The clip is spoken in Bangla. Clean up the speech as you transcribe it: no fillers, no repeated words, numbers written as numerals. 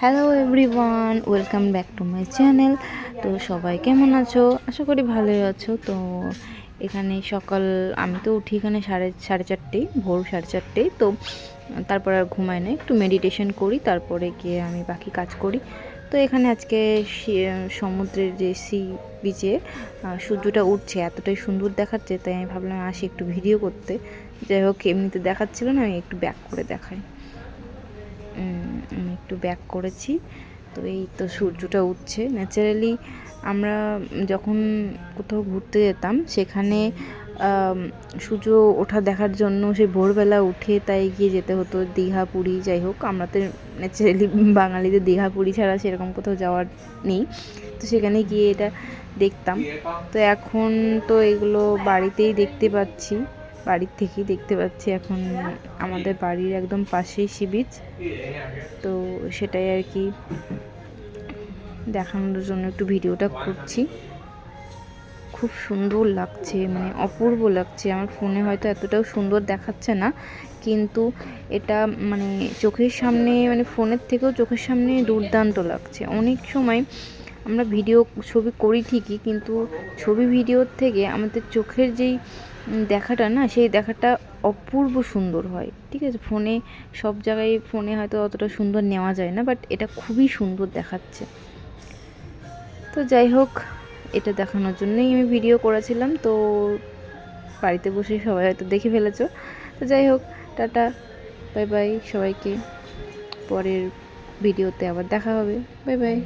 Hello everyone, welcome back to my channel. তো সবাই কেমন আছো? আশা করি ভালোই আছো। তো এখানে সকাল, আমি তো উঠি এখানে সাড়ে চারটেই, ভোর 4:30। তো তারপর আর ঘুমাই না, একটু মেডিটেশন করি, তারপরে গিয়ে আমি বাকি কাজ করি। তো এখানে আজকে সমুদ্রের যে সি বিচে সূর্যটা উঠছে, এতটাই সুন্দর দেখাচ্ছে, তাই আমি ভাবলাম আসি একটু ভিডিও করতে। যাই হোক, এমনিতে দেখাচ্ছিল না, আমি একটু ব্যাক করে দেখাই। আমি একটু ব্যাক করেছি। তো এই তো সূর্যটা উঠছে। ন্যাচারালি আমরা যখন কোথাও ঘুরতে যেতাম, সেখানে সূর্য ওঠা দেখার জন্য সেই ভোরবেলা উঠে তাই গিয়ে যেতে হতো দীঘা, পুরী। যাই হোক, আমরা তো ন্যাচারালি বাঙালিদের দীঘা, পুরী ছাড়া সেরকম কোথাও যাওয়ার নেই। তো সেখানে গিয়ে এটা দেখতাম। তো এখন তো এগুলো বাড়িতেই দেখতে পাচ্ছি, বাড়ির থেকেই দেখতে পাচ্ছি। এখন আমাদের বাড়ির একদম পাশেই সি বিচ। তো সেটাই আর কি দেখানোর জন্য একটু ভিডিওটা করছি। খুব সুন্দর লাগছে, মানে অপূর্ব লাগছে। আমার ফোনে হয়তো এতটাও সুন্দর দেখাচ্ছে না, কিন্তু এটা মানে চোখের সামনে, মানে ফোনের থেকেও চোখের সামনে দুর্দান্ত লাগছে। অনেক সময় আমরা ছবি করি ঠিকই, কিন্তু ছবি ভিডিওর থেকে আমাদের চোখের যেই দেখাটা না, সেই দেখাটা অপূর্ব সুন্দর হয়। ঠিক আছে, ফোনে সব জায়গায় ফোনে হয়তো অতটা সুন্দর নেওয়া যায় না, বাট এটা খুবই সুন্দর দেখাচ্ছে। তো যাই হোক, এটা দেখানোর জন্যই আমি ভিডিও করেছিলাম। তো বাড়িতে বসে সবাই হয়তো দেখে ফেলেছো। তো যাই হোক, টাটা, বাই বাই সবাইকে। পরের ভিডিওতে আবার দেখা হবে। Bye bye.